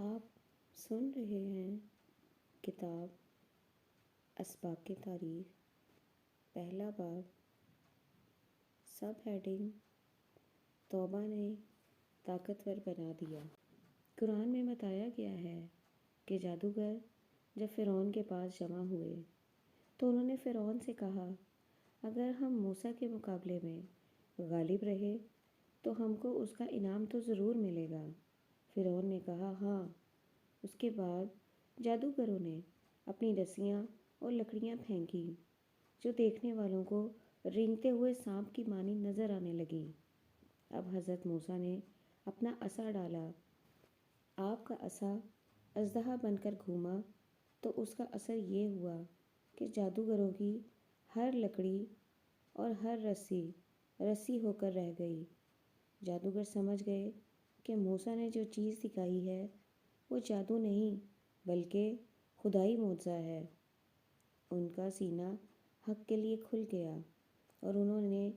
آپ سن رہے ہیں کتاب اسباق تاریخ، پہلا باب، سب ہیڈنگ توبہ نے طاقتور بنا دیا۔ قرآن میں بتایا گیا ہے کہ جادوگر جب فرعون کے پاس جمع ہوئے تو انہوں نے فرعون سے کہا، اگر ہم موسیٰ کے مقابلے میں غالب رہے تو ہم کو اس کا انعام تو ضرور ملے گا۔ فرعون نے کہا ہاں۔ اس کے بعد جادوگروں نے اپنی رسیاں اور لکڑیاں پھینکیں جو دیکھنے والوں کو رینگتے ہوئے سانپ کی مانند نظر آنے لگیں۔ اب حضرت موسیٰ نے اپنا عصا ڈالا۔ آپ کا عصا اژدہا بن کر گھوما تو اس کا اثر یہ ہوا کہ جادوگروں کی ہر لکڑی اور ہر رسی رسی ہو کر رہ گئی۔ جادوگر سمجھ گئے کہ موسیٰ نے جو چیز دکھائی ہے وہ جادو نہیں بلکہ خدائی معجزہ ہے۔ ان کا سینہ حق کے لیے کھل گیا اور انہوں نے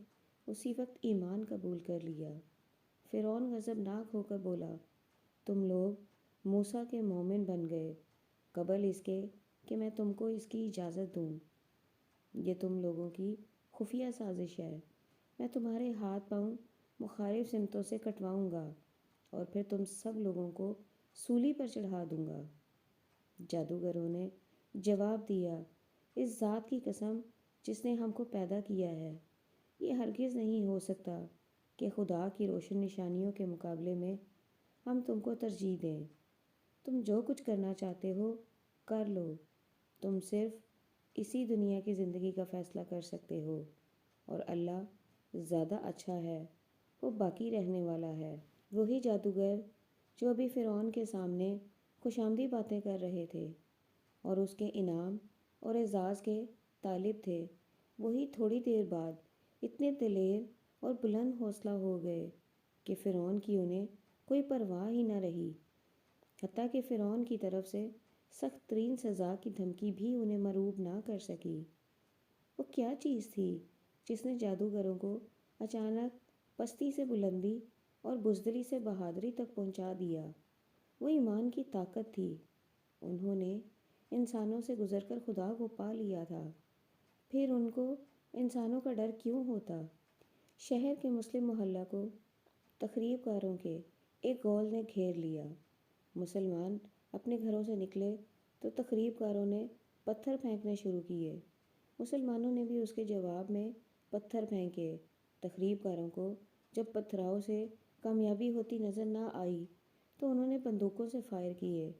اسی وقت ایمان قبول کر لیا۔ فرعون غضبناک ہو کر بولا، تم لوگ موسیٰ کے مومن بن گئے قبل اس کے کہ میں تم کو اس کی اجازت دوں۔ یہ تم لوگوں کی خفیہ سازش ہے۔ میں تمہارے ہاتھ پاؤں مخالف سمتوں سے کٹواؤں گا اور پھر تم سب لوگوں کو سولی پر چڑھا دوں گا۔ جادوگروں نے جواب دیا، اس ذات کی قسم جس نے ہم کو پیدا کیا ہے، یہ ہرگز نہیں ہو سکتا کہ خدا کی روشن نشانیوں کے مقابلے میں ہم تم کو ترجیح دیں۔ تم جو کچھ کرنا چاہتے ہو کر لو، تم صرف اسی دنیا کی زندگی کا فیصلہ کر سکتے ہو اور اللہ زیادہ اچھا ہے، وہ باقی رہنے والا ہے۔ وہی جادوگر جو ابھی فرعون کے سامنے خوش آمدی باتیں کر رہے تھے اور اس کے انعام اور اعزاز کے طالب تھے، وہی تھوڑی دیر بعد اتنے دلیر اور بلند حوصلہ ہو گئے کہ فرعون کی انہیں کوئی پرواہ ہی نہ رہی، حتیٰ کہ فرعون کی طرف سے سخت ترین سزا کی دھمکی بھی انہیں مرعوب نہ کر سکی۔ وہ کیا چیز تھی جس نے جادوگروں کو اچانک پستی سے بلندی اور بزدلی سے بہادری تک پہنچا دیا؟ وہ ایمان کی طاقت تھی۔ انہوں نے انسانوں سے گزر کر خدا کو پا لیا تھا، پھر ان کو انسانوں کا ڈر کیوں ہوتا؟ شہر کے مسلم محلہ کو تخریب کاروں کے ایک غول نے گھیر لیا۔ مسلمان اپنے گھروں سے نکلے تو تخریب کاروں نے پتھر پھینکنے شروع کیے۔ مسلمانوں نے بھی اس کے جواب میں پتھر پھینکے۔ تخریب کاروں کو جب پتھراؤ سے کامیابی ہوتی نظر نہ آئی تو انہوں نے بندوقوں سے فائر کیے،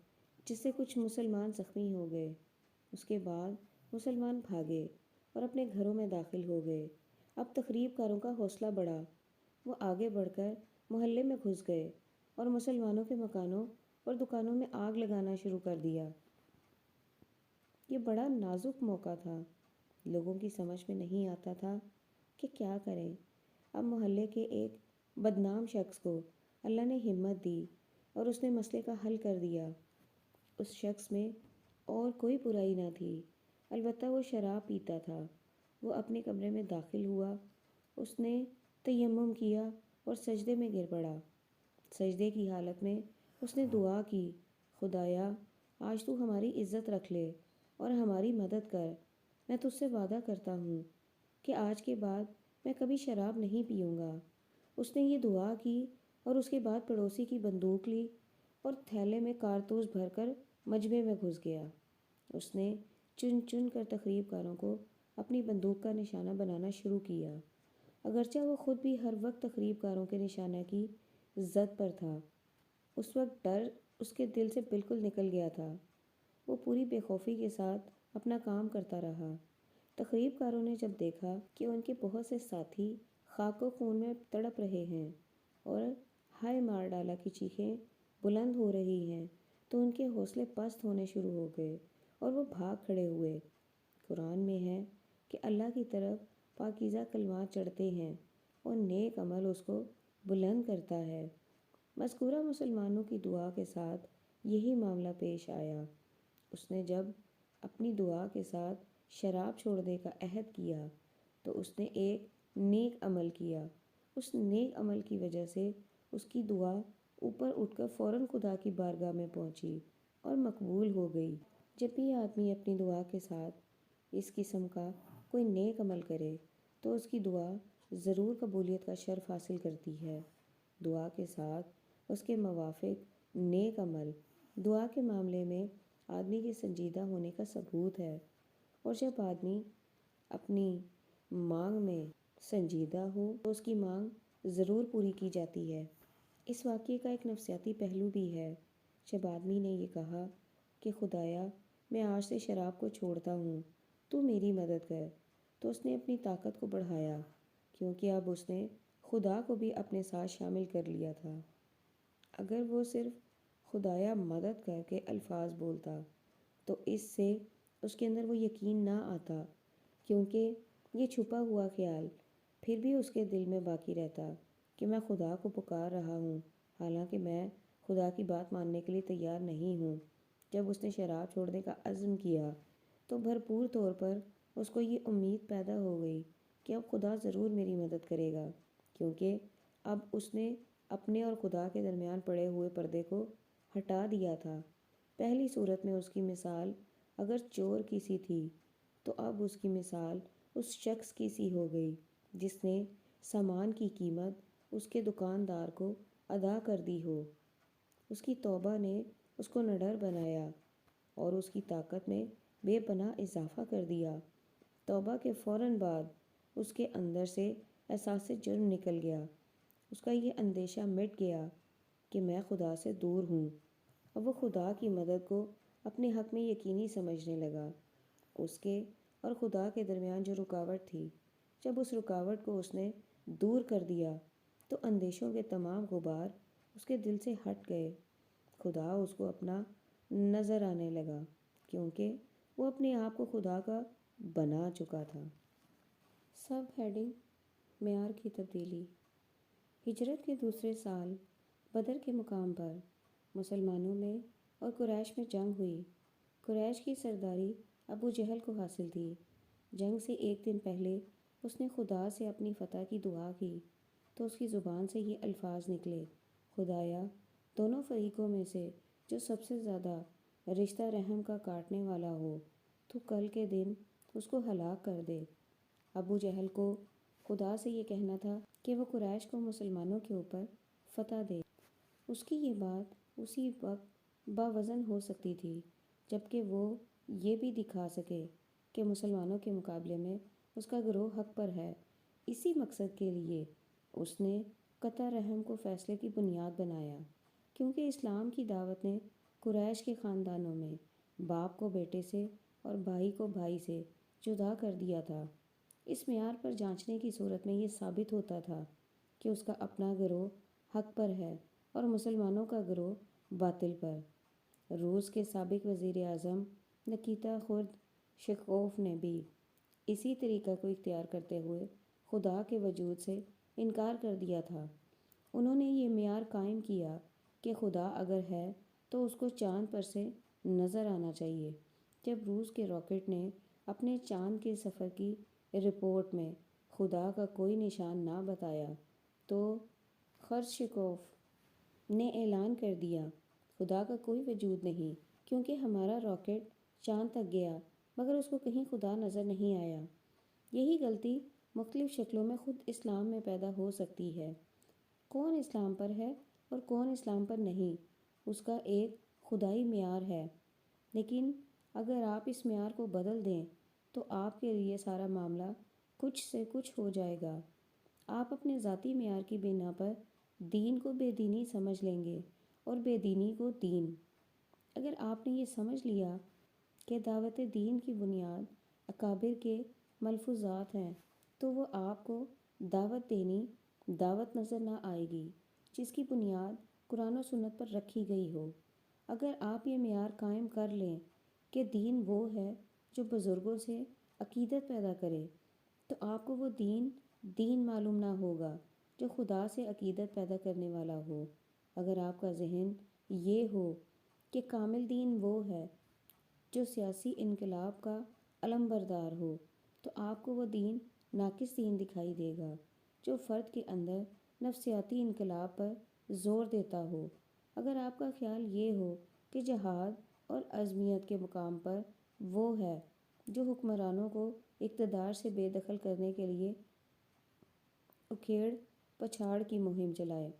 جس سے کچھ مسلمان زخمی ہو گئے۔ اس کے بعد مسلمان بھاگے اور اپنے گھروں میں داخل ہو گئے۔ اب تخریب کاروں کا حوصلہ بڑھا۔ وہ آگے بڑھ کر محلے میں گھس گئے اور مسلمانوں کے مکانوں اور دکانوں میں آگ لگانا شروع کر دیا۔ یہ بڑا نازک موقع تھا۔ لوگوں کی سمجھ میں نہیں آتا تھا کہ کیا کریں۔ اب محلے کے ایک بدنام شخص کو اللہ نے ہمت دی اور اس نے مسئلے کا حل کر دیا۔ اس شخص میں اور کوئی برائی نہ تھی، البتہ وہ شراب پیتا تھا۔ وہ اپنے کمرے میں داخل ہوا، اس نے تیمم کیا اور سجدے میں گر پڑا۔ سجدے کی حالت میں اس نے دعا کی، خدایا آج تو ہماری عزت رکھ لے اور ہماری مدد کر۔ میں تجھ سے وعدہ کرتا ہوں کہ آج کے بعد میں کبھی شراب نہیں پیوں گا۔ اس نے یہ دعا کی اور اس کے بعد پڑوسی کی بندوق لی اور تھیلے میں کارتوس بھر کر مجمع میں گھس گیا۔ اس نے چن چن کر تخریب کاروں کو اپنی بندوق کا نشانہ بنانا شروع کیا، اگرچہ وہ خود بھی ہر وقت تخریب کاروں کے نشانہ کی زد پر تھا۔ اس وقت ڈر اس کے دل سے بالکل نکل گیا تھا۔ وہ پوری بے خوفی کے ساتھ اپنا کام کرتا رہا۔ تخریب کاروں نے جب دیکھا کہ ان کے بہت سے ساتھی خاک و خون میں تڑپ رہے ہیں اور ہائے مار ڈالا کی چیخیں بلند ہو رہی ہیں تو ان کے حوصلے پست ہونے شروع ہو گئے اور وہ بھاگ کھڑے ہوئے۔ قرآن میں ہے کہ اللہ کی طرف پاکیزہ کلمات چڑھتے ہیں اور نیک عمل اس کو بلند کرتا ہے۔ مذکورہ مسلمانوں کی دعا کے ساتھ یہی معاملہ پیش آیا۔ اس نے جب اپنی دعا کے ساتھ شراب چھوڑنے کا عہد کیا تو اس نے ایک نیک عمل کیا۔ اس نیک عمل کی وجہ سے اس کی دعا اوپر اٹھ کر فوراً خدا کی بارگاہ میں پہنچی اور مقبول ہو گئی۔ جب بھی آدمی اپنی دعا کے ساتھ اس قسم کا کوئی نیک عمل کرے تو اس کی دعا ضرور قبولیت کا شرف حاصل کرتی ہے۔ دعا کے ساتھ اس کے موافق نیک عمل دعا کے معاملے میں آدمی کے سنجیدہ ہونے کا ثبوت ہے، اور جب آدمی اپنی مانگ میں سنجیدہ ہو تو اس کی مانگ ضرور پوری کی جاتی ہے۔ اس واقعے کا ایک نفسیاتی پہلو بھی ہے۔ جب آدمی نے یہ کہا کہ خدایا میں آج سے شراب کو چھوڑتا ہوں، تو میری مدد کر، تو اس نے اپنی طاقت کو بڑھایا، کیونکہ اب اس نے خدا کو بھی اپنے ساتھ شامل کر لیا تھا۔ اگر وہ صرف خدایا مدد کر کے الفاظ بولتا تو اس سے اس کے اندر وہ یقین نہ آتا، کیونکہ یہ چھپا ہوا خیال پھر بھی اس کے دل میں باقی رہتا کہ میں خدا کو پکار رہا ہوں، حالانکہ میں خدا کی بات ماننے کے لیے تیار نہیں ہوں۔ جب اس نے شراب چھوڑنے کا عزم کیا تو بھرپور طور پر اس کو یہ امید پیدا ہو گئی کہ اب خدا ضرور میری مدد کرے گا، کیونکہ اب اس نے اپنے اور خدا کے درمیان پڑے ہوئے پردے کو ہٹا دیا تھا۔ پہلی صورت میں اس کی مثال اگر چور کی سی تھی تو اب اس کی مثال اس شخص کی سی ہو گئی جس نے سامان کی قیمت اس کے دکاندار کو ادا کر دی ہو۔ اس کی توبہ نے اس کو نڈر بنایا اور اس کی طاقت میں بے پناہ اضافہ کر دیا۔ توبہ کے فوراً بعد اس کے اندر سے احساس جرم نکل گیا، اس کا یہ اندیشہ مٹ گیا کہ میں خدا سے دور ہوں، اور وہ خدا کی مدد کو اپنے حق میں یقینی سمجھنے لگا۔ اس کے اور خدا کے درمیان جو رکاوٹ تھی، جب اس رکاوٹ کو اس نے دور کر دیا تو اندیشوں کے تمام غبار اس کے دل سے ہٹ گئے۔ خدا اس کو اپنا نظر آنے لگا، کیونکہ وہ اپنے آپ کو خدا کا بنا چکا تھا۔ سب ہیڈنگ: معیار کی تبدیلی۔ ہجرت کے دوسرے سال بدر کے مقام پر مسلمانوں میں اور قریش میں جنگ ہوئی۔ قریش کی سرداری ابو جہل کو حاصل تھی۔ جنگ سے ایک دن پہلے اس نے خدا سے اپنی فتح کی دعا کی تو اس کی زبان سے یہ الفاظ نکلے: خدایا دونوں فریقوں میں سے جو سب سے زیادہ رشتہ رحم کا کاٹنے والا ہو تو کل کے دن اس کو ہلاک کر دے۔ ابو جہل کو خدا سے یہ کہنا تھا کہ وہ قریش کو مسلمانوں کے اوپر فتح دے۔ اس کی یہ بات اسی وقت باوزن ہو سکتی تھی جبکہ وہ یہ بھی دکھا سکے کہ مسلمانوں کے مقابلے میں اس کا گروہ حق پر ہے۔ اسی مقصد کے لیے اس نے قطع رحم کو فیصلے کی بنیاد بنایا، کیونکہ اسلام کی دعوت نے قریش کے خاندانوں میں باپ کو بیٹے سے اور بھائی کو بھائی سے جدا کر دیا تھا۔ اس معیار پر جانچنے کی صورت میں یہ ثابت ہوتا تھا کہ اس کا اپنا گروہ حق پر ہے اور مسلمانوں کا گروہ باطل پر۔ روس کے سابق وزیر اعظم نکیتا خروشچوف نے بھی اسی طریقہ کو اختیار کرتے ہوئے خدا کے وجود سے انکار کر دیا تھا۔ انہوں نے یہ معیار قائم کیا کہ خدا اگر ہے تو اس کو چاند پر سے نظر آنا چاہیے۔ جب روس کے راکٹ نے اپنے چاند کے سفر کی رپورٹ میں خدا کا کوئی نشان نہ بتایا تو خروشچوف نے اعلان کر دیا: خدا کا کوئی وجود نہیں، کیونکہ ہمارا راکٹ چاند تک گیا مگر اس کو کہیں خدا نظر نہیں آیا۔ یہی غلطی مختلف شکلوں میں خود اسلام میں پیدا ہو سکتی ہے۔ کون اسلام پر ہے اور کون اسلام پر نہیں، اس کا ایک خدائی معیار ہے، لیکن اگر آپ اس معیار کو بدل دیں تو آپ کے لیے سارا معاملہ کچھ سے کچھ ہو جائے گا۔ آپ اپنے ذاتی معیار کی بنا پر دین کو بے دینی سمجھ لیں گے اور بے دینی کو دین۔ اگر آپ نے یہ سمجھ لیا کہ دعوت دین کی بنیاد اکابر کے ملفوظات ہیں تو وہ آپ کو دعوت دینی دعوت نظر نہ آئے گی جس کی بنیاد قرآن و سنت پر رکھی گئی ہو۔ اگر آپ یہ معیار قائم کر لیں کہ دین وہ ہے جو بزرگوں سے عقیدت پیدا کرے تو آپ کو وہ دین معلوم نہ ہوگا جو خدا سے عقیدت پیدا کرنے والا ہو۔ اگر آپ کا ذہن یہ ہو کہ کامل دین وہ ہے جو سیاسی انقلاب کا علمبردار ہو تو آپ کو وہ دین ناقص دین دکھائی دے گا جو فرد کے اندر نفسیاتی انقلاب پر زور دیتا ہو۔ اگر آپ کا خیال یہ ہو کہ جہاد اور عزمیت کے مقام پر وہ ہے جو حکمرانوں کو اقتدار سے بے دخل کرنے کے لیے اکھیڑ پچھاڑ کی مہم چلائے،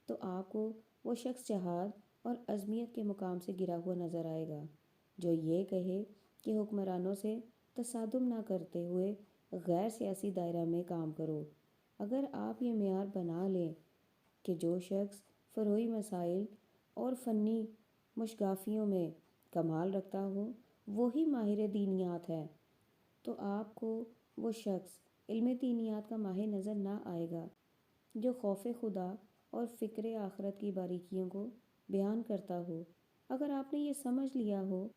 تو آپ کو وہ شخص جہاد اور عزمیت کے مقام سے گرا ہوا نظر آئے گا جو یہ کہے کہ حکمرانوں سے تصادم نہ کرتے ہوئے غیر سیاسی دائرہ میں کام کرو۔ اگر آپ یہ معیار بنا لیں کہ جو شخص فروعی مسائل اور فنی مشگافیوں میں کمال رکھتا ہو وہی ماہر دینیات ہے، تو آپ کو وہ شخص علم دینیات کا ماہر نظر نہ آئے گا جو خوف خدا اور فکر آخرت کی باریکیوں کو بیان کرتا ہو۔ اگر آپ نے یہ سمجھ لیا ہو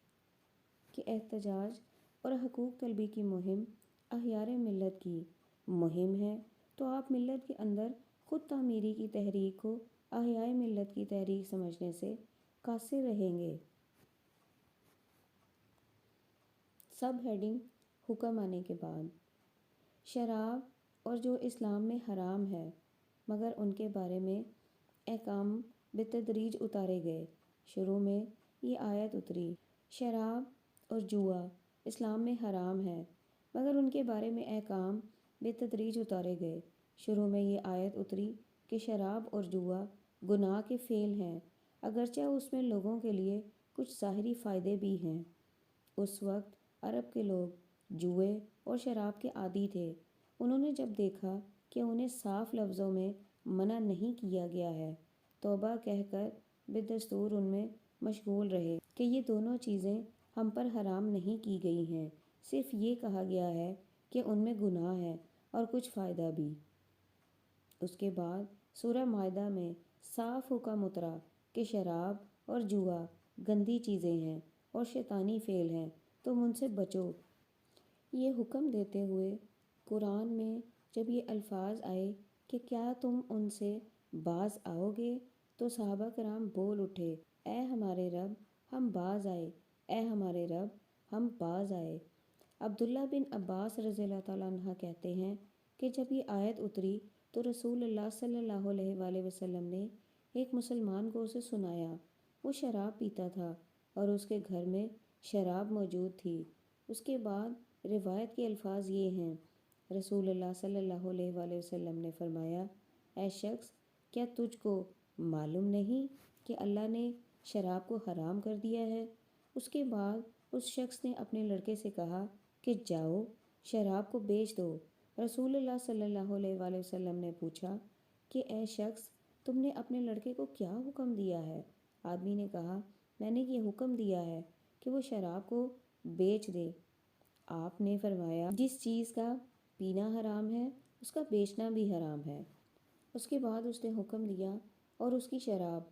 کہ احتجاج اور حقوق طلبی کی مہم احیار ملت کی مہم ہے، تو آپ ملت کے اندر خود تعمیری کی تحریک کو احیاء ملت کی تحریک سمجھنے سے قاصر رہیں گے۔ سب ہیڈنگ: حکم آنے کے بعد۔ شراب اور جو اسلام میں حرام ہے مگر ان کے بارے میں احکام بتدریج اتارے گئے۔ شروع میں یہ آیت اتری، شراب اور جوا اسلام میں حرام ہے مگر ان کے بارے میں احکام بتدریج اتارے گئے۔ شروع میں یہ آیت اتری کہ شراب اور جوا گناہ کے فعل ہیں، اگرچہ اس میں لوگوں کے لیے کچھ ظاہری فائدے بھی ہیں۔ اس وقت عرب کے لوگ جوئے اور شراب کے عادی تھے۔ انہوں نے جب دیکھا کہ انہیں صاف لفظوں میں منع نہیں کیا گیا ہے، توبہ کہہ کر بدستور ان میں مشغول رہے کہ یہ دونوں چیزیں ہم پر حرام نہیں کی گئی ہیں، صرف یہ کہا گیا ہے کہ ان میں گناہ ہے اور کچھ فائدہ بھی۔ اس کے بعد سورہ مائدہ میں صاف حکم اترا کہ شراب اور جوا گندی چیزیں ہیں اور شیطانی فعل ہیں، تم ان سے بچو۔ یہ حکم دیتے ہوئے قرآن میں جب یہ الفاظ آئے کہ کیا تم ان سے باز آؤ گے، تو صحابہ کرام بول اٹھے، اے ہمارے رب ہم باز آئے، اے ہمارے رب ہم باز آئے۔ عبداللہ بن عباس رضی اللہ تعالیٰ عنہ کہتے ہیں کہ جب یہ آیت اتری تو رسول اللہ صلی اللہ علیہ وآلہ وسلم نے ایک مسلمان کو اسے سنایا۔ وہ شراب پیتا تھا اور اس کے گھر میں شراب موجود تھی۔ اس کے بعد روایت کے الفاظ یہ ہیں، رسول اللہ صلی اللہ علیہ وآلہ وسلم نے فرمایا، اے شخص کیا تجھ کو معلوم نہیں کہ اللہ نے شراب کو حرام کر دیا ہے؟ اس کے بعد اس شخص نے اپنے لڑکے سے کہا کہ جاؤ شراب کو بیچ دو۔ رسول اللہ صلی اللہ علیہ وآلہ وسلم نے پوچھا کہ اے شخص تم نے اپنے لڑکے کو کیا حکم دیا ہے؟ آدمی نے کہا، میں نے یہ حکم دیا ہے کہ وہ شراب کو بیچ دے۔ آپ نے فرمایا، جس چیز کا پینا حرام ہے اس کا بیچنا بھی حرام ہے۔ اس کے بعد اس نے حکم دیا اور اس کی شراب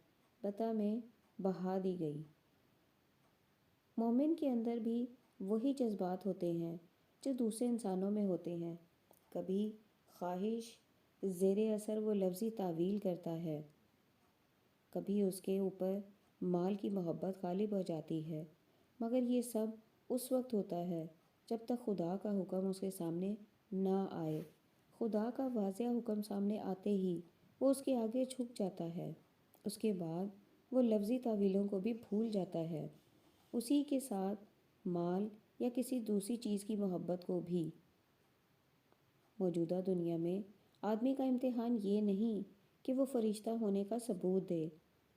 بطح میں بہا دی گئی۔ مومن کے اندر بھی وہی جذبات ہوتے ہیں جو دوسرے انسانوں میں ہوتے ہیں۔ کبھی خواہش زیر اثر وہ لفظی تعویل کرتا ہے، کبھی اس کے اوپر مال کی محبت غالب ہو جاتی ہے، مگر یہ سب اس وقت ہوتا ہے جب تک خدا کا حکم اس کے سامنے نہ آئے۔ خدا کا واضح حکم سامنے آتے ہی وہ اس کے آگے جھک جاتا ہے، اس کے بعد وہ لفظی تعویلوں کو بھی بھول جاتا ہے، اسی کے ساتھ مال یا کسی دوسری چیز کی محبت کو بھی۔ موجودہ دنیا میں آدمی کا امتحان یہ نہیں کہ وہ فرشتہ ہونے کا ثبوت دے،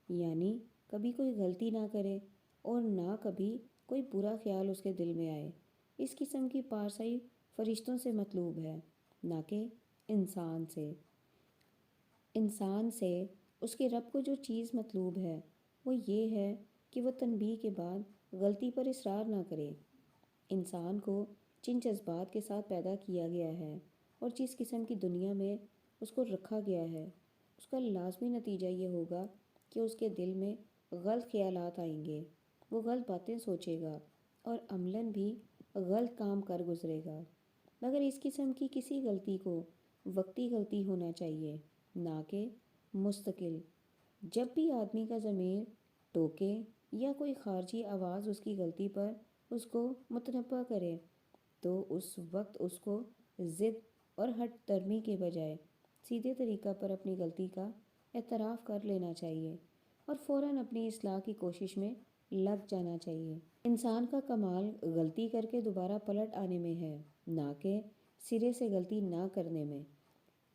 یعنی کبھی کوئی غلطی نہ کرے اور نہ کبھی کوئی برا خیال اس کے دل میں آئے۔ اس قسم کی پارسائی فرشتوں سے مطلوب ہے، نہ کہ انسان سے۔ انسان سے اس کے رب کو جو چیز مطلوب ہے وہ یہ ہے کہ وہ تنبیہ کے بعد غلطی پر اصرار نہ کرے۔ انسان کو جن جذبات کے ساتھ پیدا کیا گیا ہے اور جس قسم کی دنیا میں اس کو رکھا گیا ہے، اس کا لازمی نتیجہ یہ ہوگا کہ اس کے دل میں غلط خیالات آئیں گے، وہ غلط باتیں سوچے گا اور عملاً بھی غلط کام کر گزرے گا۔ مگر اس قسم کی کسی غلطی کو وقتی غلطی ہونا چاہیے، نہ کہ مستقل۔ جب بھی آدمی کا ضمیر ٹوکے یا کوئی خارجی آواز اس کی غلطی پر اس کو متنبہ کرے تو اس وقت اس کو ضد اور ہٹ درمی کے بجائے سیدھے طریقہ پر اپنی غلطی کا اعتراف کر لینا چاہیے اور فوراً اپنی اصلاح کی کوشش میں لگ جانا چاہیے۔ انسان کا کمال غلطی کر کے دوبارہ پلٹ آنے میں ہے، نہ کہ سرے سے غلطی نہ کرنے میں۔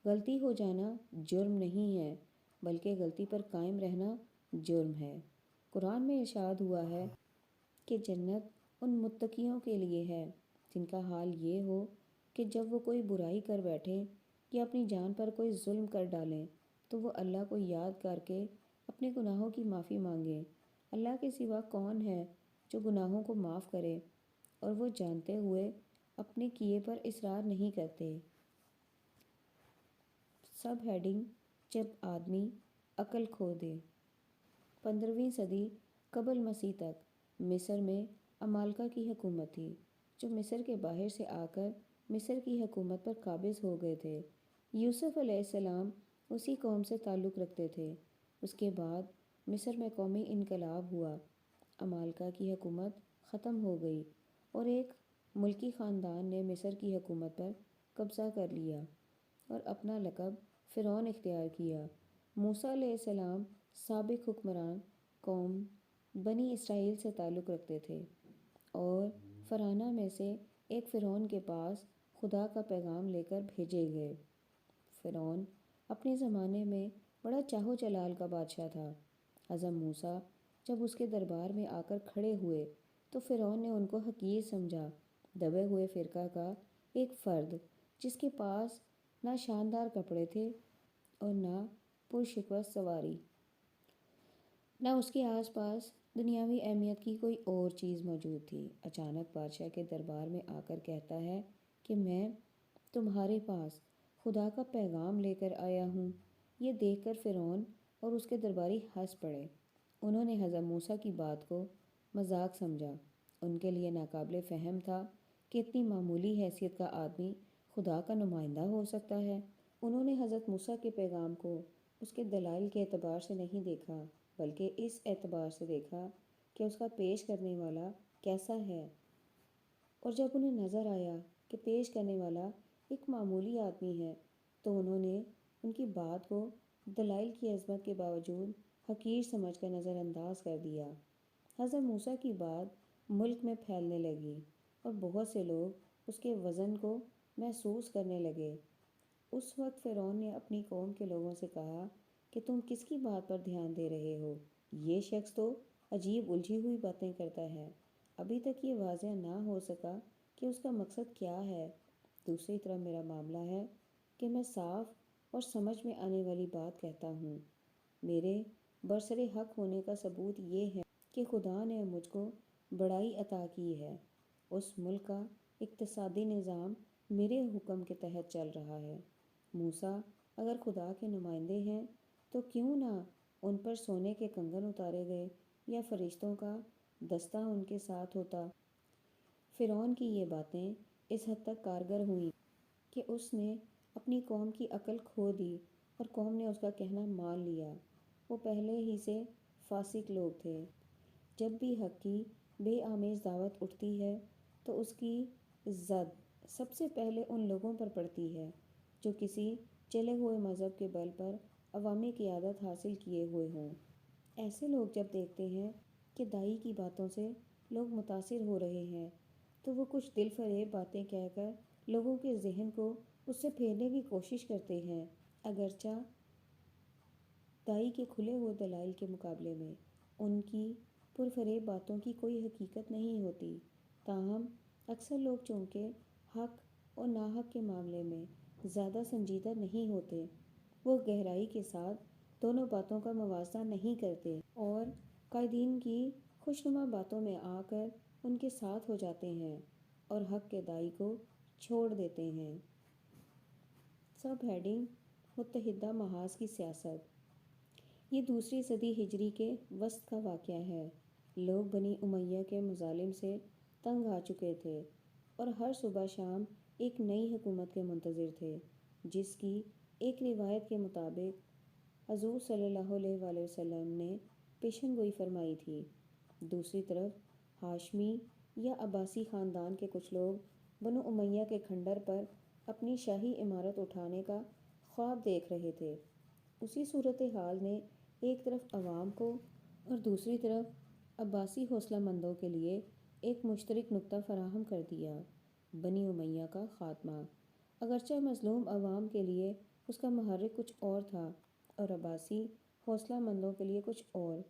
غلطی ہو جانا جرم نہیں ہے، بلکہ غلطی پر قائم رہنا جرم ہے۔ قرآن میں ارشاد ہوا ہے کہ جنت ان متقیوں کے لیے ہے جن کا حال یہ ہو کہ جب وہ کوئی برائی کر بیٹھیں یا اپنی جان پر کوئی ظلم کر ڈالیں تو وہ اللہ کو یاد کر کے اپنے گناہوں کی معافی مانگیں۔ اللہ کے سوا کون ہے جو گناہوں کو معاف کرے اور وہ جانتے ہوئے اپنے کیے پر اصرار نہیں کرتے۔ سب ہیڈنگ: جب آدمی عقل کھو دے۔ 15ویں صدی قبل مسیح تک مصر میں عمالقہ کی حکومت تھی، جو مصر کے باہر سے آ کر مصر کی حکومت پر قابض ہو گئے تھے۔ یوسف علیہ السلام اسی قوم سے تعلق رکھتے تھے۔ اس کے بعد مصر میں قومی انقلاب ہوا، عمالقہ کی حکومت ختم ہو گئی اور ایک ملکی خاندان نے مصر کی حکومت پر قبضہ کر لیا اور اپنا لقب فرعون اختیار کیا۔ موسیٰ علیہ السلام سابق حکمران قوم بنی اسرائیل سے تعلق رکھتے تھے اور فراعنہ میں سے ایک فرعون کے پاس خدا کا پیغام لے کر بھیجے گئے۔ فرعون اپنے زمانے میں بڑا چاہو جلال کا بادشاہ تھا۔ حضرت موسیٰ جب اس کے دربار میں آ کر کھڑے ہوئے تو فرعون نے ان کو حقیر سمجھا، دبے ہوئے فرقہ کا ایک فرد جس کے پاس نہ شاندار کپڑے تھے اور نہ پرشکوہ سواری، نہ اس کے آس پاس دنیاوی اہمیت کی کوئی اور چیز موجود تھی۔ اچانک بادشاہ کے دربار میں آ کر کہتا ہے کہ میں تمہارے پاس خدا کا پیغام لے کر آیا ہوں۔ یہ دیکھ کر فرعون اور اس کے درباری ہنس پڑے۔ انہوں نے حضرت موسیٰ کی بات کو مذاق سمجھا۔ ان کے لیے ناقابل فہم تھا کہ اتنی معمولی حیثیت کا آدمی خدا کا نمائندہ ہو سکتا ہے۔ انہوں نے حضرت موسیٰ کے پیغام کو اس کے دلائل کے اعتبار سے نہیں دیکھا، بلکہ اس اعتبار سے دیکھا کہ اس کا پیش کرنے والا کیسا ہے۔ اور جب انہیں نظر آیا کہ پیش کرنے والا ایک معمولی آدمی ہے تو انہوں نے ان کی بات کو دلائل کی عظمت کے باوجود حقیر سمجھ کر نظر انداز کر دیا۔ حضرت موسیٰ کی بات ملک میں پھیلنے لگی اور بہت سے لوگ اس کے وزن کو محسوس کرنے لگے۔ اس وقت فرعون نے اپنی قوم کے لوگوں سے کہا کہ تم کس کی بات پر دھیان دے رہے ہو؟ یہ شخص تو عجیب الجھی ہوئی باتیں کرتا ہے۔ ابھی تک یہ واضح نہ ہو سکا کہ اس کا مقصد کیا ہے۔ دوسری طرف میرا معاملہ ہے کہ میں صاف اور سمجھ میں آنے والی بات کہتا ہوں۔ میرے برسر حق ہونے کا ثبوت یہ ہے کہ خدا نے مجھ کو بڑائی عطا کی ہے۔ اس ملک کا اقتصادی نظام میرے حکم کے تحت چل رہا ہے۔ موسیٰ اگر خدا کے نمائندے ہیں تو کیوں نہ ان پر سونے کے کنگن اتارے گئے یا فرشتوں کا دستہ ان کے ساتھ ہوتا۔ فرعون کی یہ باتیں اس حد تک کارگر ہوئیں کہ اس نے اپنی قوم کی عقل کھو دی اور قوم نے اس کا کہنا مان لیا۔ وہ پہلے ہی سے فاسق لوگ تھے۔ جب بھی حق کی بے آمیز دعوت اٹھتی ہے تو اس کی زد سب سے پہلے ان لوگوں پر پڑتی ہے جو کسی چلے ہوئے مذہب کے بل پر عوامی قیادت حاصل کیے ہوئے ہوں۔ ایسے لوگ جب دیکھتے ہیں کہ دائی کی باتوں سے لوگ متاثر ہو رہے ہیں تو وہ کچھ دل فریب باتیں کہہ کر لوگوں کے ذہن کو اس سے پھیرنے کی کوشش کرتے ہیں، اگرچہ دائی کے کھلے ہوئے دلائل کے مقابلے میں ان کی پرفریب باتوں کی کوئی حقیقت نہیں ہوتی۔ تاہم اکثر لوگ چونکہ حق اور ناحق کے معاملے میں زیادہ سنجیدہ نہیں ہوتے، وہ گہرائی کے ساتھ دونوں باتوں کا موازنہ نہیں کرتے اور قائدین کی خوشنما باتوں میں آ کر ان کے ساتھ ہو جاتے ہیں اور حق کے دائی کو چھوڑ دیتے ہیں۔ سب ہیڈنگ: متحدہ محاذ کی سیاست۔ یہ دوسری صدی ہجری کے وسط کا واقعہ ہے۔ لوگ بنی امیہ کے مظالم سے تنگ آ چکے تھے اور ہر صبح شام ایک نئی حکومت کے منتظر تھے جس کی ایک روایت کے مطابق حضور صلی اللہ علیہ وآلہ وسلم نے پیشن گوئی فرمائی تھی۔ دوسری طرف ہاشمی یا عباسی خاندان کے کچھ لوگ بنو امیہ کے کھنڈر پر اپنی شاہی عمارت اٹھانے کا خواب دیکھ رہے تھے۔ اسی صورتحال نے ایک طرف عوام کو اور دوسری طرف عباسی حوصلہ مندوں کے لیے ایک مشترک نقطہ فراہم کر دیا: بنی امیہ کا خاتمہ۔ اگرچہ مظلوم عوام کے لیے اس کا محرک کچھ اور تھا اور عباسی حوصلہ مندوں کے لیے کچھ اور،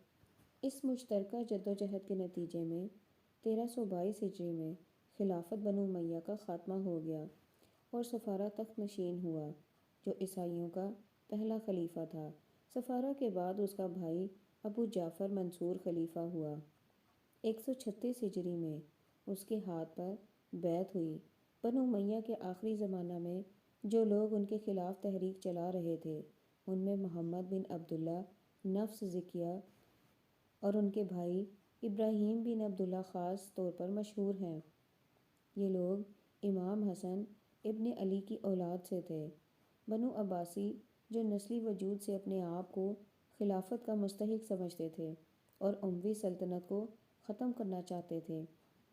اس مشترکہ جدوجہد کے نتیجے میں 1322 ہجری میں خلافت بنو امیہ کا خاتمہ ہو گیا اور صفارہ تخت نشین ہوا، جو عیسائیوں کا پہلا خلیفہ تھا۔ صفارہ کے بعد اس کا بھائی ابو جعفر منصور خلیفہ ہوا۔ 136 ہجری میں اس کے ہاتھ پر بیعت ہوئی۔ بنو امیہ کے آخری زمانہ میں جو لوگ ان کے خلاف تحریک چلا رہے تھے، ان میں محمد بن عبداللہ نفس زکیہ اور ان کے بھائی ابراہیم بن عبداللہ خاص طور پر مشہور ہیں۔ یہ لوگ امام حسن ابن علی کی اولاد سے تھے۔ بنو عباسی جو نسلی وجود سے اپنے آپ کو خلافت کا مستحق سمجھتے تھے اور اموی سلطنت کو ختم کرنا چاہتے تھے،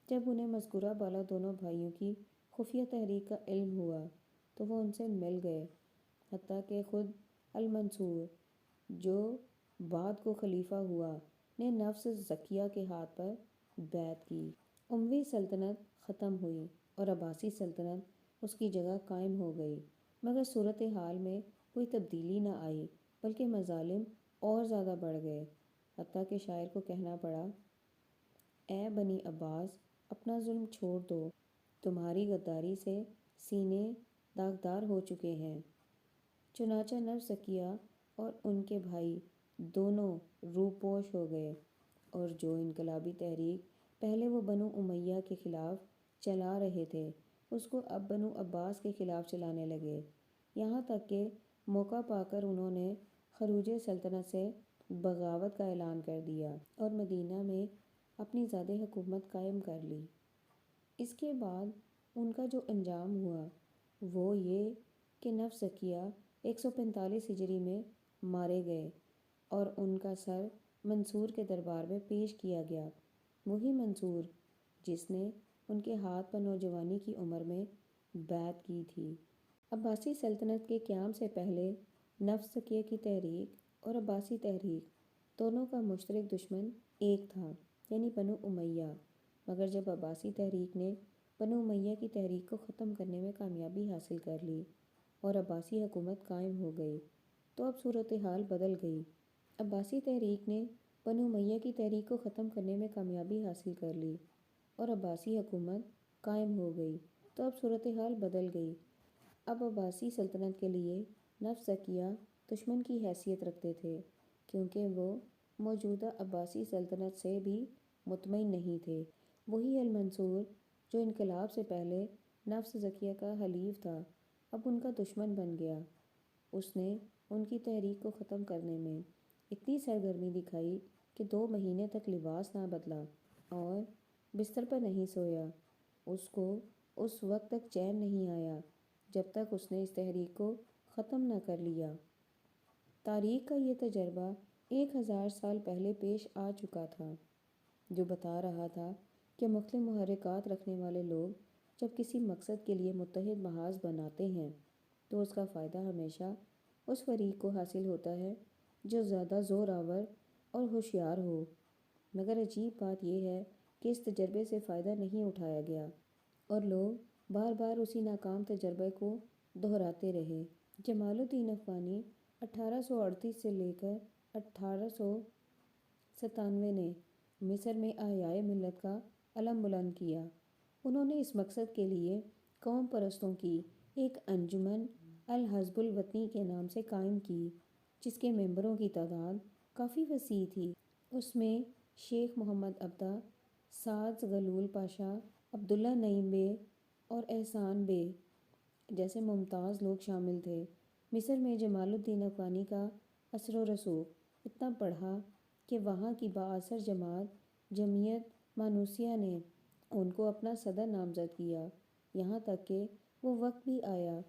جب انہیں مذکورہ بالا دونوں بھائیوں کی خفیہ تحریک کا علم ہوا تو وہ ان سے مل گئے، حتیٰ کہ خود المنصور جو بعد کو خلیفہ ہوا نے نفس زکیہ کے ہاتھ پر بیعت کی۔ اموی سلطنت ختم ہوئی اور عباسی سلطنت اس کی جگہ قائم ہو گئی، مگر صورتحال میں کوئی تبدیلی نہ آئی بلکہ مظالم اور زیادہ بڑھ گئے، حتیٰ کہ شاعر کو کہنا پڑا: اے بنی عباس اپنا ظلم چھوڑ دو، تمہاری غداری سے سینے داغدار ہو چکے ہیں۔ چنانچہ نفس زکیہ اور ان کے بھائی دونوں روپوش ہو گئے اور جو انقلابی تحریک پہلے وہ بنو امیہ کے خلاف چلا رہے تھے اس کو اب بنو عباس کے خلاف چلانے لگے، یہاں تک کہ موقع پا کر انہوں نے خروج سلطنت سے بغاوت کا اعلان کر دیا اور مدینہ میں اپنی ذات حکومت قائم کر لی۔ اس کے بعد ان کا جو انجام ہوا وہ یہ کہ نفس زکیہ 145 ہجری میں مارے گئے اور ان کا سر منصور کے دربار میں پیش کیا گیا، وہی منصور جس نے ان کے ہاتھ پر نوجوانی کی عمر میں بیعت کی تھی۔ عباسی سلطنت کے قیام سے پہلے نفس زکیہ کی تحریک اور عباسی تحریک دونوں کا مشترک دشمن ایک تھا، یعنی بنو امیہ، مگر جب عباسی تحریک نے بنو امیہ کی تحریک کو ختم کرنے میں کامیابی حاصل کر لی اور عباسی حکومت قائم ہو گئی تو اب صورتحال بدل گئی۔ عباسی تحریک نے بنو امیہ کی تحریک کو ختم کرنے میں کامیابی حاصل کر لی اور عباسی حکومت قائم ہو گئی تو اب صورتحال بدل گئی۔ اب عباسی سلطنت کے لیے نفس زکیہ دشمن کی حیثیت رکھتے تھے، کیونکہ وہ موجودہ عباسی سلطنت سے بھی مطمئن نہیں تھے۔ وہی المنصور جو انقلاب سے پہلے نفس زکیہ کا حلیف تھا اب ان کا دشمن بن گیا۔ اس نے ان کی تحریک کو ختم کرنے میں اتنی سرگرمی دکھائی کہ 2 مہینے تک لباس نہ بدلا اور بستر پر نہیں سویا۔ اس کو اس وقت تک چین نہیں آیا جب تک اس نے اس تحریک کو ختم نہ کر لیا۔ تاریخ کا یہ تجربہ 1000 سال پہلے پیش آ چکا تھا، جو بتا رہا تھا کہ مختلف محرکات رکھنے والے لوگ جب کسی مقصد کے لیے متحد محاذ بناتے ہیں تو اس کا فائدہ ہمیشہ اس فریق کو حاصل ہوتا ہے جو زیادہ زور آور اور ہوشیار ہو۔ مگر عجیب بات یہ ہے کہ اس تجربے سے فائدہ نہیں اٹھایا گیا اور لوگ بار بار اسی ناکام تجربے کو دہراتے رہے۔ جمال الدین افغانی 1838 سے لے کر 1897 نے مصر میں احیائے ملت کا علم بلند کیا۔ انہوں نے اس مقصد کے لیے قوم پرستوں کی ایک انجمن الحزب الوطنی کے نام سے قائم کی، جس کے ممبروں کی تعداد کافی وسیع تھی۔ اس میں شیخ محمد عبدہ، سعد زغلول پاشا، عبداللہ نعیم بے اور احسان بے جیسے ممتاز لوگ شامل تھے۔ مصر میں جمال الدین افغانی کا اثر و رسوخ اتنا بڑھا کہ وہاں کی بااثر جماعت جمعیت مانوسیہ نے ان کو اپنا صدر نامزد کیا، یہاں تک کہ وہ وقت بھی آیا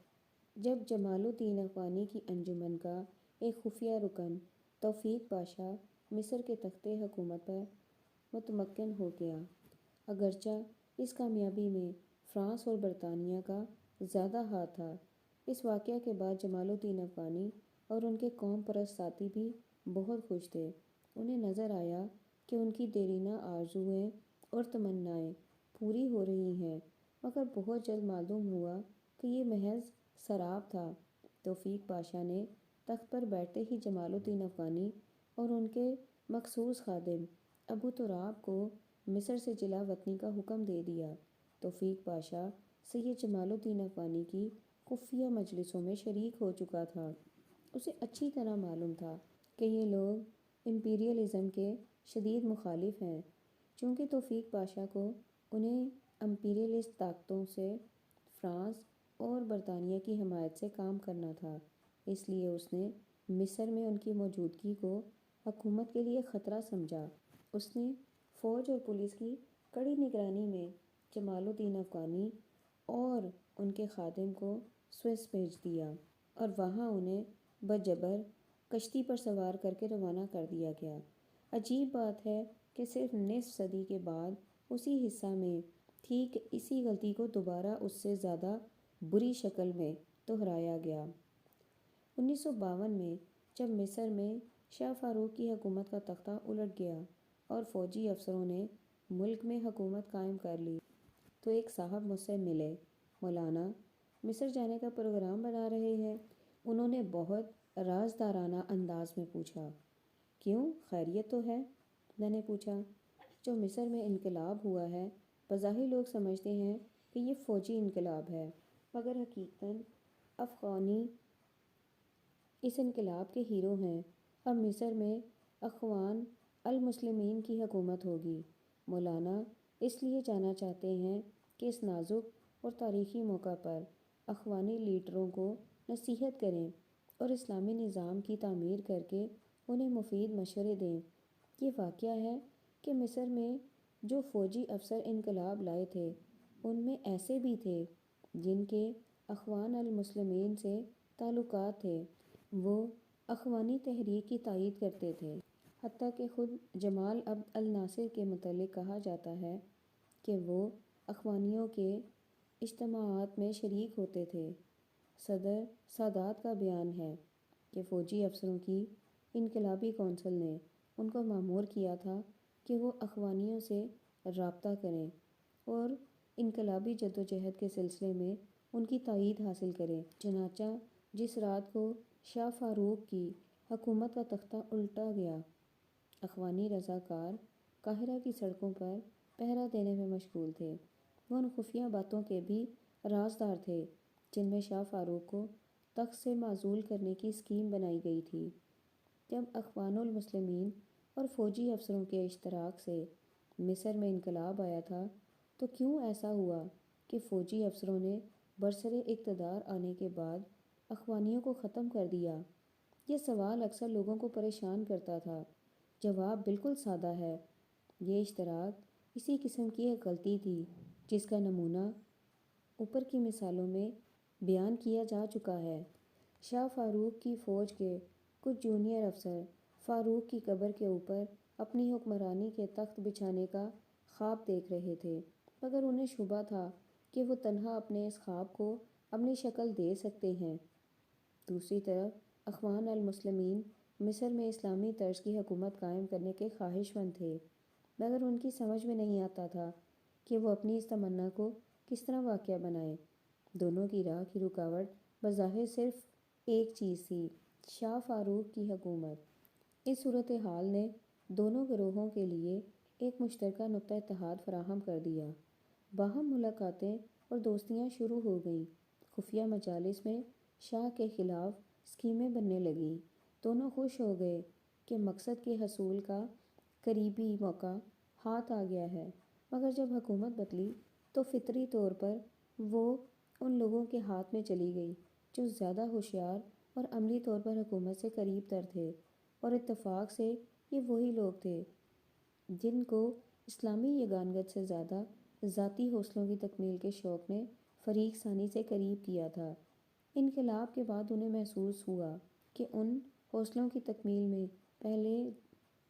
جب جمال الدین افغانی کی انجمن کا ایک خفیہ رکن توفیق پاشا مصر کے تخت حکومت پر متمکن ہو گیا۔ اگرچہ اس کامیابی میں فرانس اور برطانیہ کا زیادہ ہاتھ تھا۔ اس واقعہ کے بعد جمال الدین افغانی اور ان کے قوم پرست ساتھی بھی بہت خوش تھے۔ انہیں نظر آیا کہ ان کی دیرینہ آرزوئیں اور تمنائیں پوری ہو رہی ہیں، مگر بہت جلد معلوم ہوا کہ یہ محض سراب تھا۔ توفیق پاشا نے تخت پر بیٹھتے ہی جمال الدین افغانی اور ان کے مخصوص خادم ابو تراب کو مصر سے جلا وطنی کا حکم دے دیا۔ توفیق پاشا سید جمال الدین افغانی کی خفیہ مجلسوں میں شریک ہو چکا تھا۔ اسے اچھی طرح معلوم تھا کہ یہ لوگ امپیریلزم کے شدید مخالف ہیں۔ چونکہ توفیق پاشا کو انہیں امپیریلسٹ طاقتوں سے، فرانس اور برطانیہ کی حمایت سے کام کرنا تھا، اس لیے اس نے مصر میں ان کی موجودگی کو حکومت کے لیے خطرہ سمجھا۔ اس نے فوج اور پولیس کی کڑی نگرانی میں جمال الدین افغانی اور ان کے خادم کو سوئس بھیج دیا اور وہاں انہیں بجبر کشتی پر سوار کر کے روانہ کر دیا گیا۔ عجیب بات ہے کہ صرف نصف صدی کے بعد اسی حصہ میں ٹھیک اسی غلطی کو دوبارہ اس سے زیادہ بری شکل میں دہرایا گیا۔ 1952 میں جب مصر میں شاہ فاروق کی حکومت کا تختہ الٹ گیا اور فوجی افسروں نے ملک میں حکومت قائم کر لی، تو ایک صاحب مجھ سے ملے۔ مولانا، مصر جانے کا پروگرام بنا رہے ہیں؟ انہوں نے بہت رازدارانہ انداز میں پوچھا۔ کیوں، خیریت تو ہے؟ میں نے پوچھا۔ جو مصر میں انقلاب ہوا ہے، بظاہر لوگ سمجھتے ہیں کہ یہ فوجی انقلاب ہے، مگر حقیقتاً افغانی اس انقلاب کے ہیرو ہیں۔ اب مصر میں اخوان المسلمین کی حکومت ہوگی۔ مولانا اس لیے جانا چاہتے ہیں کہ اس نازک اور تاریخی موقع پر اخوانی لیڈروں کو نصیحت کریں اور اسلامی نظام کی تعمیر کر کے انہیں مفید مشورے دیں۔ یہ واقعہ ہے کہ مصر میں جو فوجی افسر انقلاب لائے تھے، ان میں ایسے بھی تھے جن کے اخوان المسلمین سے تعلقات تھے۔ وہ اخوانی تحریک کی تائید کرتے تھے۔ حتیٰ کہ خود جمال عبد الناصر کے متعلق کہا جاتا ہے کہ وہ اخوانیوں کے اجتماعات میں شریک ہوتے تھے۔ صدر سادات کا بیان ہے کہ فوجی افسروں کی انقلابی کونسل نے ان کو مامور کیا تھا کہ وہ اخوانیوں سے رابطہ کریں اور انقلابی جدوجہد کے سلسلے میں ان کی تائید حاصل کریں۔ چنانچہ جس رات کو شاہ فاروق کی حکومت کا تختہ الٹا گیا، اخوانی رضاکار قاہرہ کی سڑکوں پر پہرا دینے میں مشغول تھے۔ وہ ان خفیہ باتوں کے بھی رازدار تھے جن میں شاہ فاروق کو تخت سے معزول کرنے کی اسکیم بنائی گئی تھی۔ جب اخوان المسلمین اور فوجی افسروں کے اشتراک سے مصر میں انقلاب آیا تھا، تو کیوں ایسا ہوا کہ فوجی افسروں نے برسر اقتدار آنے کے بعد اخوانیوں کو ختم کر دیا؟ یہ سوال اکثر لوگوں کو پریشان کرتا تھا۔ جواب بالکل سادہ ہے۔ یہ اشتراک اسی قسم کی ایک غلطی تھی جس کا نمونہ اوپر کی مثالوں میں بیان کیا جا چکا ہے۔ شاہ فاروق کی فوج کے کچھ جونیئر افسر فاروق کی قبر کے اوپر اپنی حکمرانی کے تخت بچھانے کا خواب دیکھ رہے تھے، مگر انہیں شبہ تھا کہ وہ تنہا اپنے اس خواب کو اپنی شکل دے سکتے ہیں۔ دوسری طرف اخوان المسلمین مصر میں اسلامی طرز کی حکومت قائم کرنے کے خواہش مند تھے، مگر ان کی سمجھ میں نہیں آتا تھا کہ وہ اپنی اس تمنا کو کس طرح واقعہ بنائیں۔ دونوں کی راہ کی رکاوٹ بظاہر صرف ایک چیز تھی: شاہ فاروق کی حکومت۔ اس صورتحال نے دونوں گروہوں کے لیے ایک مشترکہ نقطہ اتحاد فراہم کر دیا۔ باہم ملاقاتیں اور دوستیاں شروع ہو گئیں۔ خفیہ مجالس میں شاہ کے خلاف اسکیمیں بننے لگیں۔ دونوں خوش ہو گئے کہ مقصد کے حصول کا قریبی موقع ہاتھ آ گیا ہے، مگر جب حکومت بدلی تو فطری طور پر وہ ان لوگوں کے ہاتھ میں چلی گئی جو زیادہ ہوشیار اور عملی طور پر حکومت سے قریب تر تھے، اور اتفاق سے یہ وہی لوگ تھے جن کو اسلامی یگانگت سے زیادہ ذاتی حوصلوں کی تکمیل کے شوق نے فریق ثانی سے قریب کیا تھا۔ انقلاب کے بعد انہیں محسوس ہوا کہ ان حوصلوں کی تکمیل میں پہلے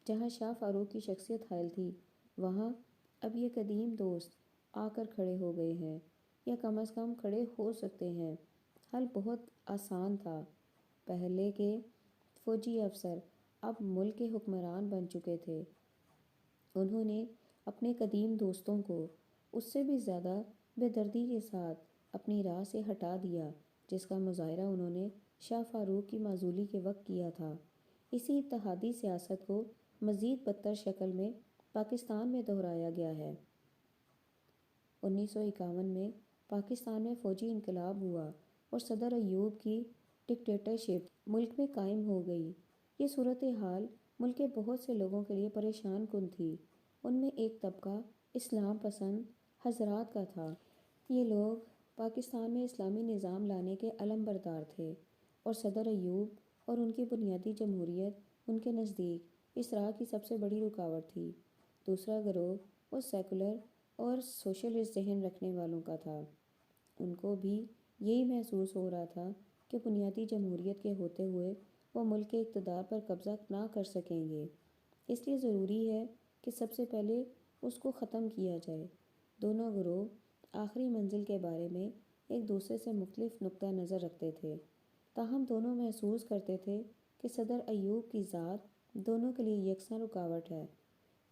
جہاں شاہ فاروق کی شخصیت حائل تھی، وہاں اب یہ قدیم دوست آ کر کھڑے ہو گئے ہیں، یا کم از کم کھڑے ہو سکتے ہیں۔ حل بہت آسان تھا۔ پہلے کے فوجی افسر اب ملک کے حکمران بن چکے تھے۔ انہوں نے اپنے قدیم دوستوں کو اس سے بھی زیادہ بے دردی کے ساتھ اپنی راہ سے ہٹا دیا، جس کا مظاہرہ انہوں نے شاہ فاروق کی معزولی کے وقت کیا تھا۔ اسی اتحادی سیاست کو مزید بدتر شکل میں پاکستان میں دہرایا گیا ہے۔ 1951 میں پاکستان میں فوجی انقلاب ہوا اور صدر ایوب کی ڈکٹیٹرشپ ملک میں قائم ہو گئی۔ یہ صورتحال ملک کے بہت سے لوگوں کے لیے پریشان کن تھی۔ ان میں ایک طبقہ اسلام پسند حضرات کا تھا۔ یہ لوگ پاکستان میں اسلامی نظام لانے کے علم بردار تھے اور صدر ایوب اور ان کی بنیادی جمہوریت ان کے نزدیک اس راہ کی سب سے بڑی رکاوٹ تھی۔ دوسرا گروہ وہ سیکولر اور سوشلسٹ ذہن رکھنے والوں کا تھا۔ ان کو بھی یہی محسوس ہو رہا تھا کہ بنیادی جمہوریت کے ہوتے ہوئے وہ ملک کے اقتدار پر قبضہ نہ کر سکیں گے، اس لیے ضروری ہے کہ سب سے پہلے اس کو ختم کیا جائے۔ دونوں گروہ آخری منزل کے بارے میں ایک دوسرے سے مختلف نقطہ نظر رکھتے تھے، تاہم دونوں محسوس کرتے تھے کہ صدر ایوب کی ذات دونوں کے لیے یکساں رکاوٹ ہے۔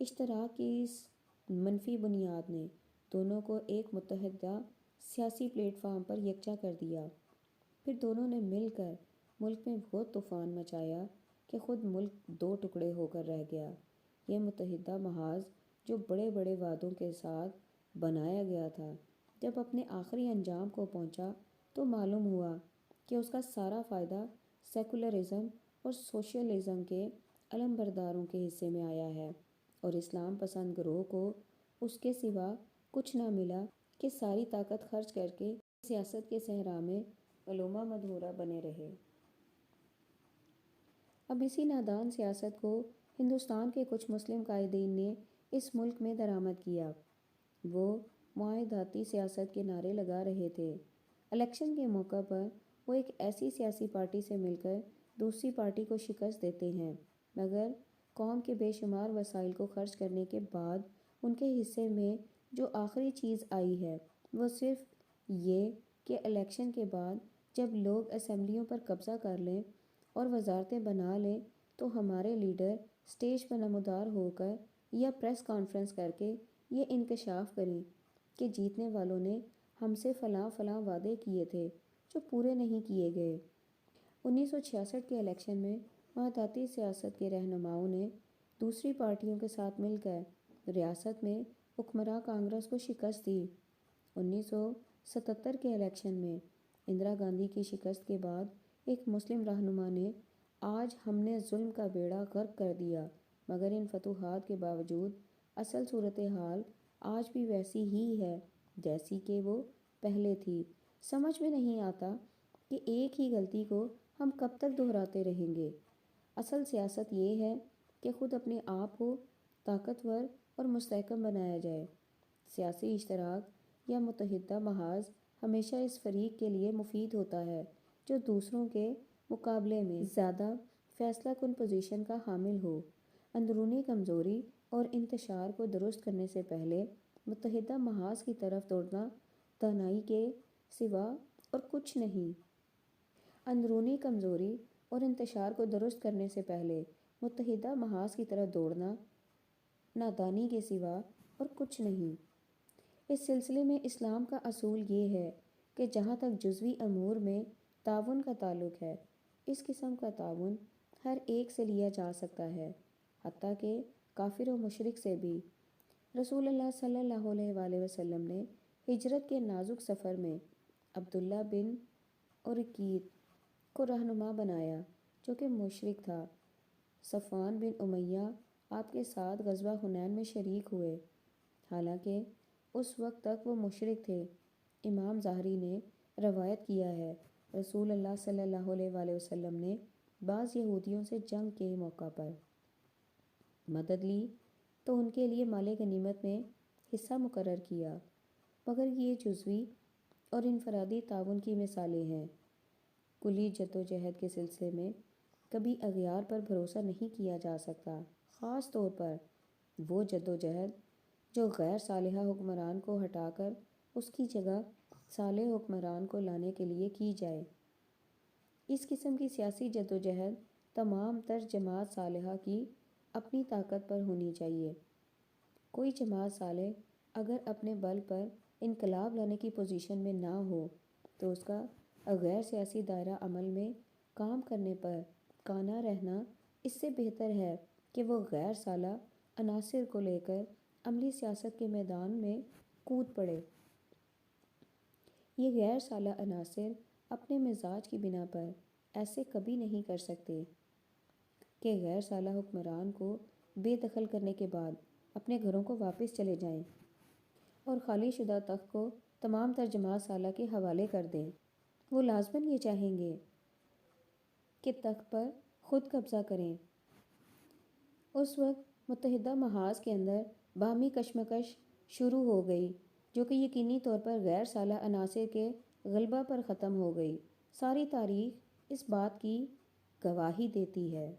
اشتراک کی اس منفی بنیاد نے دونوں کو ایک متحدہ سیاسی پلیٹ فارم پر یکجا کر دیا۔ پھر دونوں نے مل کر ملک میں وہ طوفان مچایا کہ خود ملک دو ٹکڑے ہو کر رہ گیا۔ یہ متحدہ محاذ جو بڑے بڑے وعدوں کے ساتھ بنایا گیا تھا، جب اپنے آخری انجام کو پہنچا تو معلوم ہوا کہ اس کا سارا فائدہ سیکولرزم اور سوشلزم کے علم برداروں کے حصے میں آیا ہے، اور اسلام پسند گروہ کو اس کے سوا کچھ نہ ملا کہ ساری طاقت خرچ کر کے سیاست کے صحرا میں علومہ مدہورہ بنے رہے۔ اب اسی نادان سیاست کو ہندوستان کے کچھ مسلم قائدین نے اس ملک میں درآمد کیا۔ وہ معاہداتی سیاست کے نعرے لگا رہے تھے۔ الیکشن کے موقع پر وہ ایک ایسی سیاسی پارٹی سے مل کر دوسری پارٹی کو شکست دیتے ہیں، مگر قوم کے بے شمار وسائل کو خرچ کرنے کے بعد ان کے حصے میں جو آخری چیز آئی ہے وہ صرف یہ کہ الیکشن کے بعد جب لوگ اسمبلیوں پر قبضہ کر لیں اور وزارتیں بنا لیں تو ہمارے لیڈر اسٹیج پر نمودار ہو کر یا پریس کانفرنس کر کے یہ انکشاف کریں کہ جیتنے والوں نے ہم سے فلاں فلاں وعدے کیے تھے جو پورے نہیں کیے گئے۔ 1966 کے الیکشن میں معاہداتی سیاست کے رہنماؤں نے دوسری پارٹیوں کے ساتھ مل کر ریاست میں حکمراں کانگریس کو شکست دی۔ 1977 کے الیکشن میں اندرا گاندھی کی شکست کے بعد ایک مسلم رہنما نے آج ہم نے ظلم کا بیڑا غرق کر دیا، مگر ان فتوحات کے باوجود اصل صورتحال آج بھی ویسی ہی ہے جیسی کہ وہ پہلے تھی۔ سمجھ میں نہیں آتا کہ ایک ہی غلطی کو ہم کب تک دہراتے رہیں گے۔ اصل سیاست یہ ہے کہ خود اپنے آپ کو طاقتور اور مستحکم بنایا جائے۔ سیاسی اشتراک یا متحدہ محاذ ہمیشہ اس فریق کے لیے مفید ہوتا ہے جو دوسروں کے مقابلے میں زیادہ فیصلہ کن پوزیشن کا حامل ہو۔ اندرونی کمزوری اور انتشار کو درست کرنے سے پہلے متحدہ محاذ کی طرف دوڑنا دانائی کے سوا اور کچھ نہیں۔ اندرونی کمزوری اور انتشار کو درست کرنے سے پہلے متحدہ محاذ کی طرف دوڑنا نادانی کے سوا اور کچھ نہیں۔ اس سلسلے میں اسلام کا اصول یہ ہے کہ جہاں تک جزوی امور میں تعاون کا تعلق ہے، اس قسم کا تعاون ہر ایک سے لیا جا سکتا ہے، حتیٰ کہ کافر و مشرک سے بھی۔ رسول اللہ صلی اللہ علیہ وآلہ وسلم نے ہجرت کے نازک سفر میں عبداللہ بن اریقط کو رہنما بنایا جو کہ مشرک تھا۔ صفوان بن امیہ آپ کے ساتھ غزوہ حنین میں شریک ہوئے، حالانکہ اس وقت تک وہ مشرک تھے۔ امام ظاہری نے روایت کیا ہے رسول اللہ صلی اللہ علیہ وآلہ وسلم نے بعض یہودیوں سے جنگ کے موقع پر مدد لی تو ان کے لیے مال غنیمت میں حصہ مقرر کیا، مگر یہ جزوی اور انفرادی تعاون کی مثالیں ہیں۔ کلی جدوجہد کے سلسلے میں کبھی اغیار پر بھروسہ نہیں کیا جا سکتا، خاص طور پر وہ جدوجہد جو غیر صالحہ حکمران کو ہٹا کر اس کی جگہ صالح حکمران کو لانے کے لیے کی جائے۔ اس قسم کی سیاسی جدوجہد تمام تر جماعت صالحہ کی اپنی طاقت پر ہونی چاہیے۔ کوئی جماعت صالح اگر اپنے بل پر انقلاب لانے کی پوزیشن میں نہ ہو تو اس کا غیر سیاسی دائرہ عمل میں کام کرنے پر قانع رہنا اس سے بہتر ہے کہ وہ غیر صالح عناصر کو لے کر عملی سیاست کے میدان میں کود پڑے۔ یہ غیر صالح عناصر اپنے مزاج کی بنا پر ایسے کبھی نہیں کر سکتے کہ غیر صالح حکمران کو بے دخل کرنے کے بعد اپنے گھروں کو واپس چلے جائیں اور خالی شدہ تخت کو تمام تر جماعت صالحہ کے حوالے کر دیں۔ وہ لازماً یہ چاہیں گے کہ تخت پر خود قبضہ کریں۔ اس وقت متحدہ محاذ کے اندر باہمی کشمکش شروع ہو گئی جو کہ یقینی طور پر غیر صالح عناصر کے غلبہ پر ختم ہو گئی۔ ساری تاریخ اس بات کی گواہی دیتی ہے۔